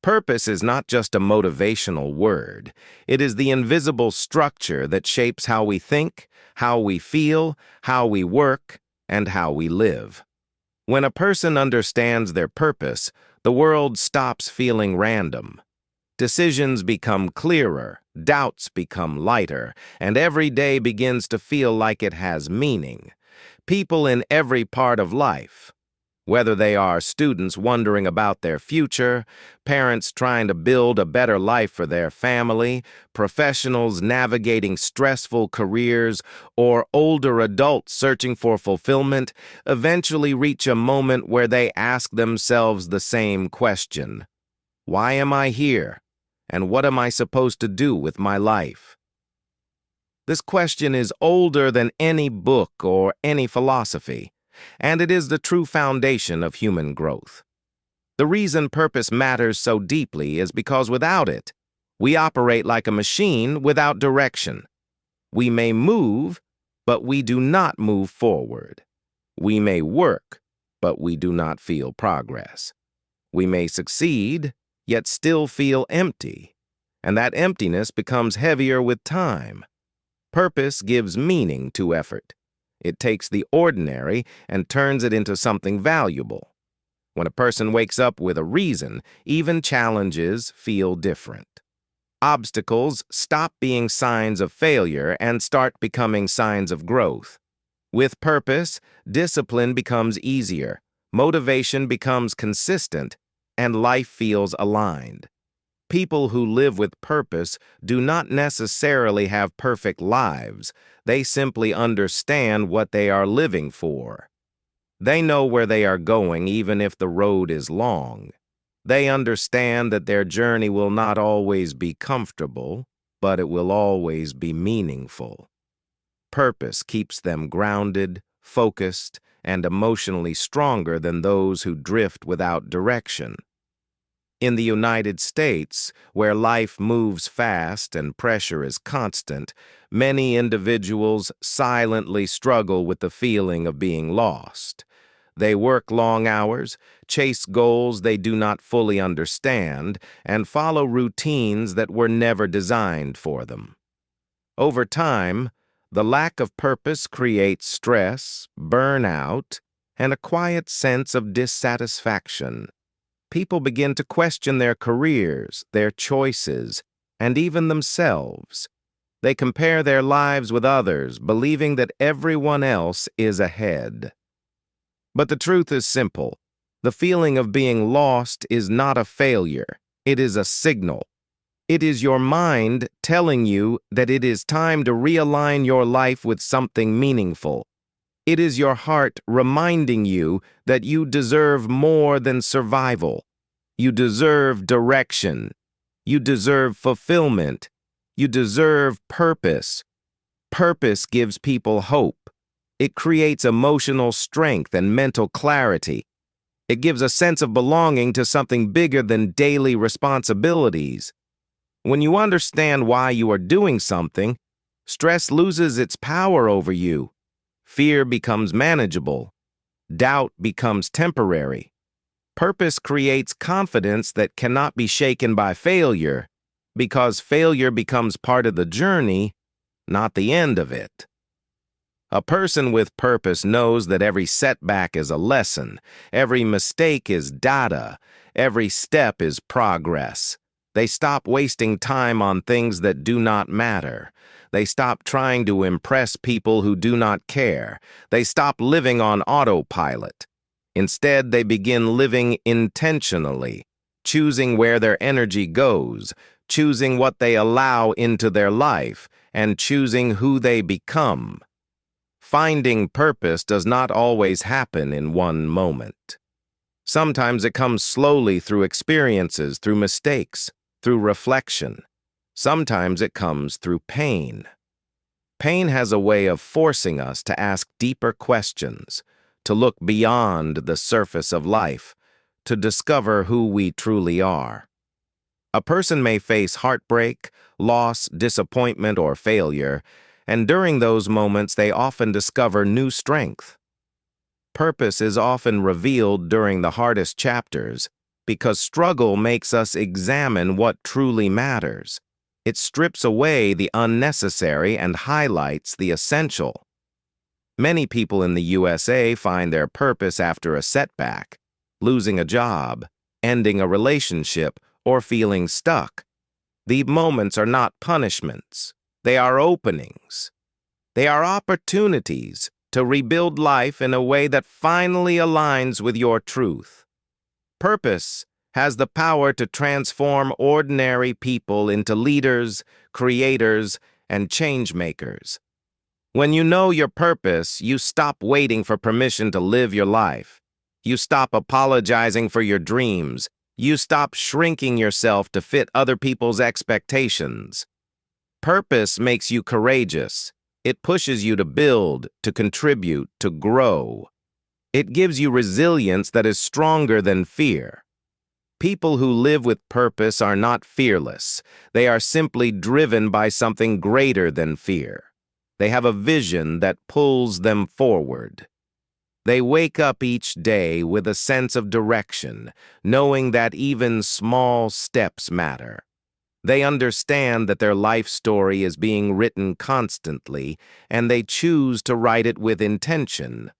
Purpose is not just a motivational word. It is the invisible structure that shapes how we think, how we feel, how we work, and how we live. When a person understands their purpose, the world stops feeling random. Decisions become clearer, doubts become lighter, and every day begins to feel like it has meaning. People in every part of life, whether they are students wondering about their future, parents trying to build a better life for their family, professionals navigating stressful careers, or older adults searching for fulfillment, eventually reach a moment where they ask themselves the same question: why am I here? And what am I supposed to do with my life? This question is older than any book or any philosophy, and it is the true foundation of human growth. The reason purpose matters so deeply is because without it, we operate like a machine without direction. We may move, but we do not move forward. We may work, but we do not feel progress. We may succeed, yet still feel empty, and that emptiness becomes heavier with time. Purpose gives meaning to effort. It takes the ordinary and turns it into something valuable. When a person wakes up with a reason, even challenges feel different. Obstacles stop being signs of failure and start becoming signs of growth. With purpose, discipline becomes easier, motivation becomes consistent, and life feels aligned. People who live with purpose do not necessarily have perfect lives. They simply understand what they are living for. They know where they are going even if the road is long. They understand that their journey will not always be comfortable, but it will always be meaningful. Purpose keeps them grounded, focused, and emotionally stronger than those who drift without direction. In the United States, where life moves fast and pressure is constant, many individuals silently struggle with the feeling of being lost. They work long hours, chase goals they do not fully understand, and follow routines that were never designed for them. Over time, the lack of purpose creates stress, burnout, and a quiet sense of dissatisfaction. People begin to question their careers, their choices, and even themselves. They compare their lives with others, believing that everyone else is ahead. But the truth is simple. The feeling of being lost is not a failure. It is a signal. It is your mind telling you that it is time to realign your life with something meaningful. It is your heart reminding you that you deserve more than survival. You deserve direction. You deserve fulfillment. You deserve purpose. Purpose gives people hope. It creates emotional strength and mental clarity. It gives a sense of belonging to something bigger than daily responsibilities. When you understand why you are doing something, stress loses its power over you. Fear becomes manageable. Doubt becomes temporary. Purpose creates confidence that cannot be shaken by failure, because failure becomes part of the journey, not the end of it. A person with purpose knows that every setback is a lesson, every mistake is data, every step is progress. They stop wasting time on things that do not matter. They stop trying to impress people who do not care. They stop living on autopilot. Instead, they begin living intentionally, choosing where their energy goes, choosing what they allow into their life, and choosing who they become. Finding purpose does not always happen in one moment. Sometimes it comes slowly through experiences, through mistakes, through reflection. Sometimes it comes through pain. Pain has a way of forcing us to ask deeper questions, to look beyond the surface of life, to discover who we truly are. A person may face heartbreak, loss, disappointment, or failure, and during those moments they often discover new strength. Purpose is often revealed during the hardest chapters, because struggle makes us examine what truly matters. It strips away the unnecessary and highlights the essential. Many people in the USA find their purpose after a setback, losing a job, ending a relationship, or feeling stuck. The moments are not punishments. They are openings. They are opportunities to rebuild life in a way that finally aligns with your truth. Purpose has the power to transform ordinary people into leaders, creators, and change makers. When you know your purpose, you stop waiting for permission to live your life. You stop apologizing for your dreams. You stop shrinking yourself to fit other people's expectations. Purpose makes you courageous. It pushes you to build, to contribute, to grow. It gives you resilience that is stronger than fear. People who live with purpose are not fearless. They are simply driven by something greater than fear. They have a vision that pulls them forward. They wake up each day with a sense of direction, knowing that even small steps matter. They understand that their life story is being written constantly, and they choose to write it with intention.